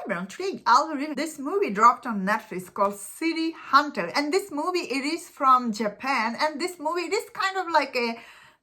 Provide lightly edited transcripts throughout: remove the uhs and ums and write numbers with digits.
Brown. Today I'll be reviewing this movie dropped on Netflix called City Hunter, and this movie it is from Japan, and this movie it is kind of like a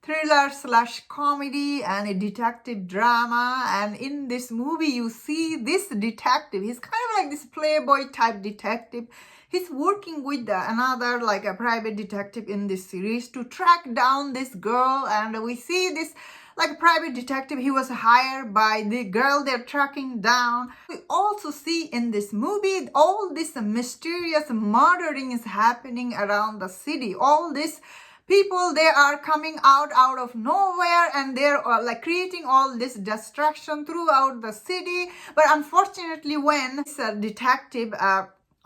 thriller slash comedy and a detective drama. And in this movie you see this detective, he's kind of like this playboy type detective. He's working with another like a private detective in this series to track down this girl, and we see this like private detective, he was hired by the girl they're tracking down. We also see in this movie all this mysterious murdering is happening around the city. All these people, they are coming out of nowhere, and they're like creating all this destruction throughout the city. But unfortunately, when this detective,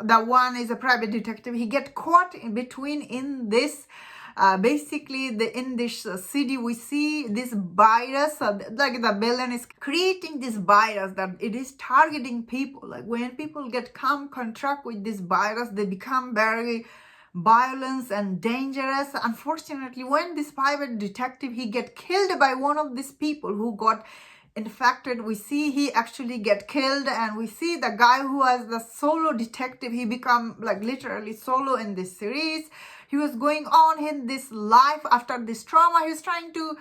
the one is a private detective, he get caught in between in this basically in this city we see this virus, like the villain is creating this virus that it is targeting people. Like when people come contract with this virus, they become very violent and dangerous. Unfortunately, when this private detective, he get killed by one of these people who got infected, we see he actually get killed, and we see the guy who was the solo detective, he become like literally solo in this series. He was going on in this life after this trauma. He was trying to,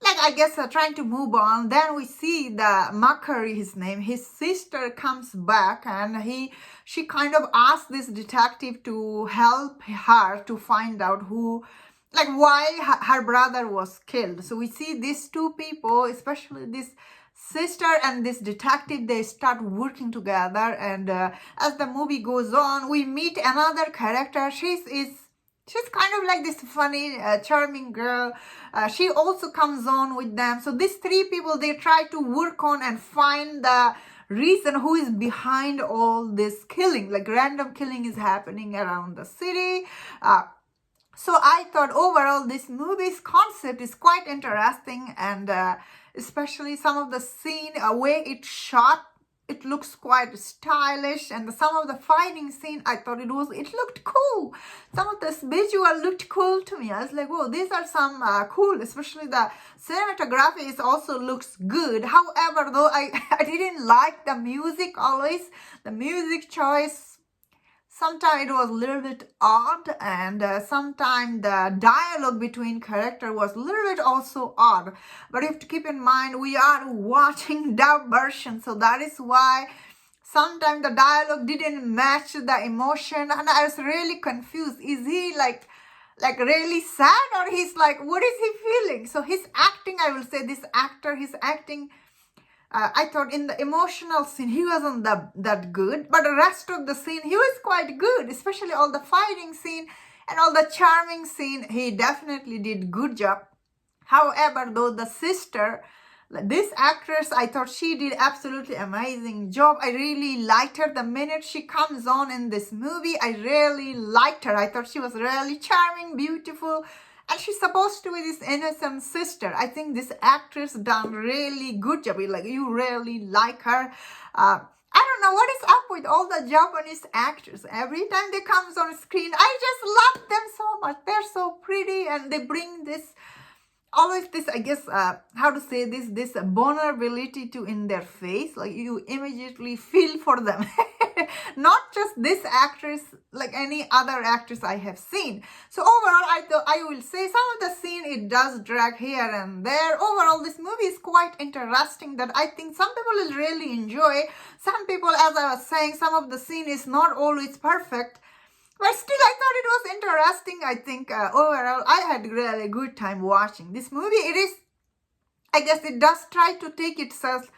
like, I guess, trying to move on. Then we see the Makari, his name, his sister comes back, and she kind of asked this detective to help her to find out who, like, why her brother was killed. So we see these two people, especially this sister and this detective, they start working together. And as the movie goes on, we meet another character. She's kind of like this funny, charming girl. She also comes on with them. So these three people, they try to work on and find the reason who is behind all this killing. Like random killing is happening around the city. So I thought overall this movie's concept is quite interesting, and especially some of the scene, way it's shot, it looks quite stylish, and some of the fighting scene, I thought it looked cool. Some of this visual looked cool to me. I was like, whoa, these are some cool, especially the cinematography is also looks good. However, though, I didn't like the music always. The music choice, sometimes it was a little bit odd, and sometimes the dialogue between character was a little bit also odd. But you have to keep in mind, we are watching dub version, so that is why sometimes the dialogue didn't match the emotion, and I was really confused. Is he like really sad, or he's like, what is he feeling? So his acting, I will say, this actor, his acting, I thought in the emotional scene he wasn't that good, but the rest of the scene he was quite good, especially all the fighting scene and all the charming scene. He definitely did good job. However, though, the sister, this actress, I thought she did absolutely amazing job. I really liked her the minute she comes on in this movie. I really liked her. I thought she was really charming, beautiful. And she's supposed to be this innocent sister. I think this actress done really good job. Like, you really like her. I don't know what is up with all the Japanese actors. Every time they comes on screen, I just love them so much. They're so pretty, and they bring this, always this, I guess, how to say this vulnerability to in their face. Like, you immediately feel for them. Not just this actress, like any other actress I have seen. So overall, I will say some of the scene, it does drag here and there. Overall, this movie is quite interesting that I think some people will really enjoy. Some people, as I was saying, some of the scene is not always perfect. But still, I thought it was interesting. I think overall, I had really good time watching this movie. It is, I guess, it does try to take itself,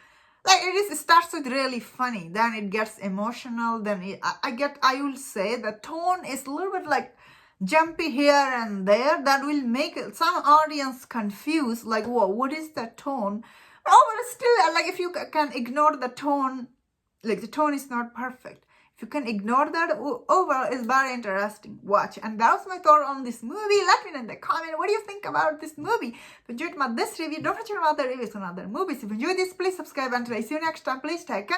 like it starts with really funny, then it gets emotional, then I will say the tone is a little bit like jumpy here and there. That will make some audience confused, like, whoa, what is the tone? But overall, still, like, if you can ignore the tone, like the tone is not perfect. If you can ignore that, overall it's very interesting watch. And that was my thought on this movie. Let me know in the comment, what do you think about this movie? If you enjoyed this review, don't forget about the reviews on other movies. If you enjoyed this, please subscribe. Until I see you next time, please take care.